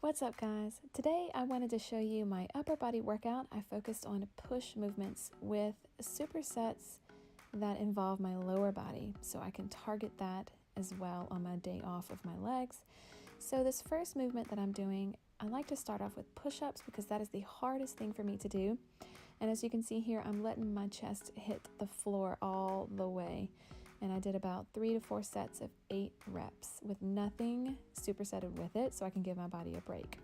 What's up, guys? Today I wanted to show you my upper body workout. I focused on push movements with supersets that involve my lower body, so I can target that as well on my day off of my legs. So this first movement that I'm doing, I like to start off with push-ups because that is the hardest thing for me to do. And as you can see here, I'm letting my chest hit the floor all the way. And I did about 3 to 4 sets of 8 reps with nothing supersetted with it, so I can give my body a break.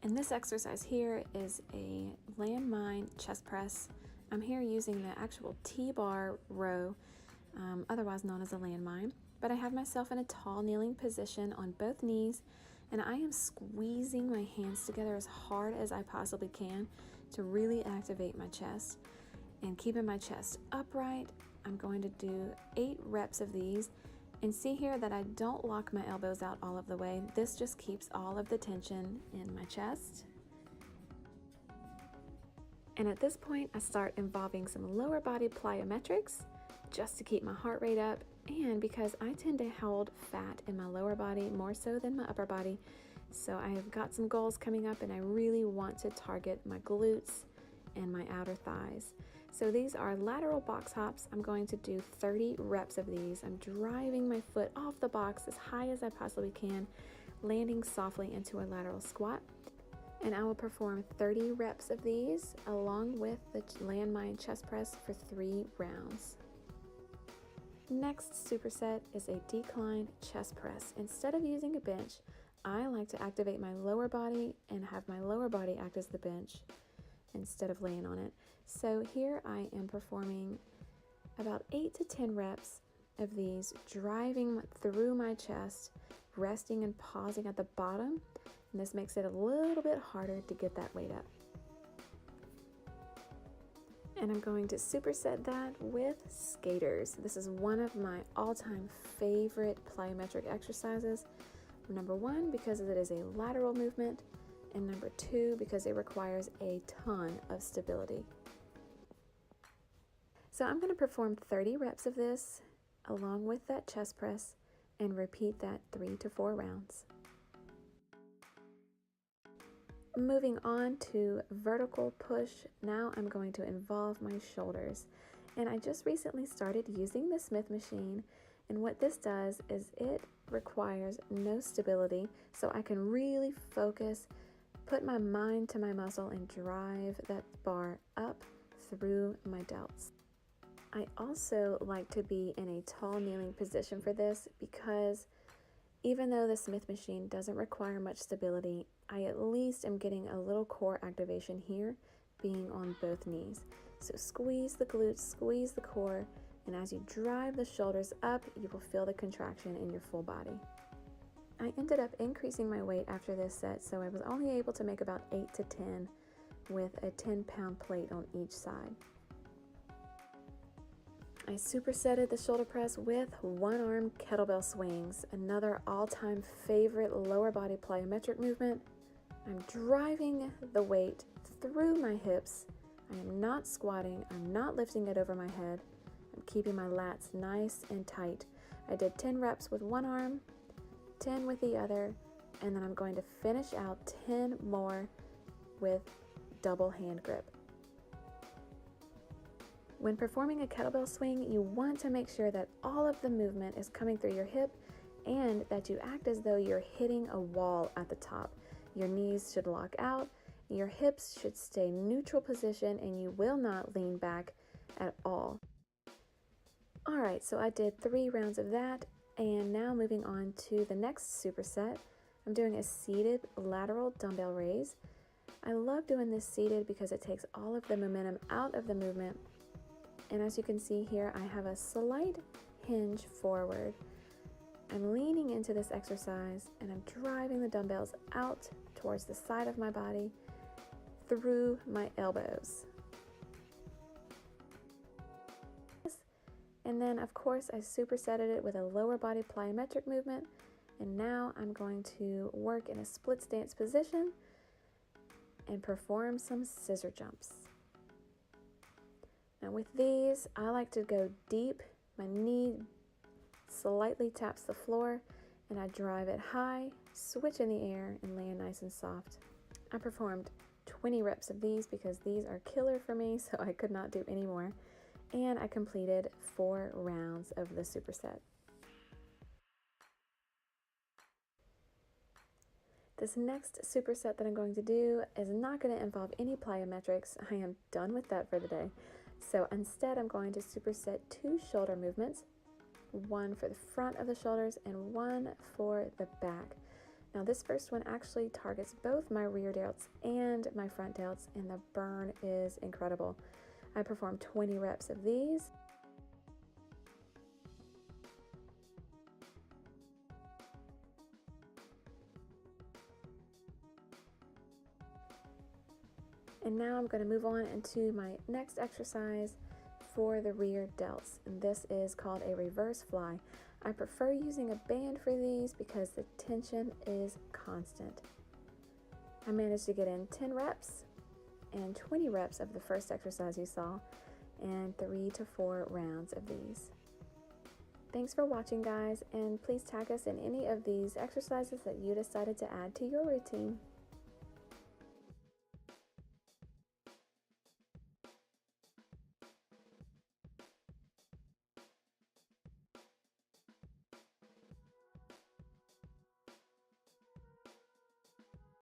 And this exercise here is a landmine chest press. I'm here using the actual T-bar row, otherwise known as a landmine. But I have myself in a tall kneeling position on both knees, and I am squeezing my hands together as hard as I possibly can to really activate my chest. And keeping my chest upright, I'm going to do 8 reps of these. And see here that I don't lock my elbows out all of the way. This just keeps all of the tension in my chest. And at this point, I start involving some lower body plyometrics just to keep my heart rate up. And because I tend to hold fat in my lower body more so than my upper body, so I have got some goals coming up and I really want to target my glutes and my outer thighs. So these are lateral box hops. I'm going to do 30 reps of these. I'm driving my foot off the box as high as I possibly can, landing softly into a lateral squat. And I will perform 30 reps of these along with the landmine chest press for 3 rounds. Next superset is a decline chest press. Instead of using a bench, I like to activate my lower body and have my lower body act as the bench instead of laying on it. So here I am performing about 8 to 10 reps of these, driving through my chest, resting and pausing at the bottom, and this makes it a little bit harder to get that weight up. And I'm going to superset that with skaters. This is one of my all-time favorite plyometric exercises. Number 1, because it is a lateral movement, and number 2, because it requires a ton of stability. So I'm going to perform 30 reps of this along with that chest press and repeat that 3 to 4 rounds. Moving on to vertical push, now I'm going to involve my shoulders. And I just recently started using the Smith machine, and what this does is it requires no stability, so I can really focus, put my mind to my muscle and drive that bar up through my delts. I also like to be in a tall kneeling position for this because even though the Smith machine doesn't require much stability, I at least am getting a little core activation here, being on both knees. So squeeze the glutes, squeeze the core, and as you drive the shoulders up, you will feel the contraction in your full body. I ended up increasing my weight after this set, so I was only able to make about 8 to 10 with a 10-pound plate on each side. I supersetted the shoulder press with one-arm kettlebell swings, another all-time favorite lower body plyometric movement. I'm driving the weight through my hips. I am not squatting, I'm not lifting it over my head. I'm keeping my lats nice and tight. I did 10 reps with one arm, 10 with the other, and then I'm going to finish out 10 more with double hand grip. When performing a kettlebell swing, you want to make sure that all of the movement is coming through your hip and that you act as though you're hitting a wall at the top. Your knees should lock out, your hips should stay neutral position, and you will not lean back at all. All right, so I did 3 rounds of that, and now moving on to the next superset. I'm doing a seated lateral dumbbell raise. I love doing this seated because it takes all of the momentum out of the movement. And as you can see here, I have a slight hinge forward. I'm leaning into this exercise and I'm driving the dumbbells out towards the side of my body through my elbows. And then of course I supersetted it with a lower body plyometric movement. And now I'm going to work in a split stance position and perform some scissor jumps. Now with these, I like to go deep. My knee slightly taps the floor and I drive it high switch in the air and land nice and soft. I performed 20 reps of these because these are killer for me, so I could not do any more. And I completed 4 rounds of the superset. This next superset that I'm going to do is not going to involve any plyometrics. I am done with that for the day. So instead, I'm going to superset 2 shoulder movements, one for the front of the shoulders and one for the back. Now this first one actually targets both my rear delts and my front delts, and the burn is incredible. I performed 20 reps of these. And now I'm going to move on into my next exercise for the rear delts, and this is called a reverse fly. I prefer using a band for these because the tension is constant. I managed to get in 10 reps and 20 reps of the first exercise you saw, and 3 to 4 rounds of these. Thanks for watching, guys, and please tag us in any of these exercises that you decided to add to your routine.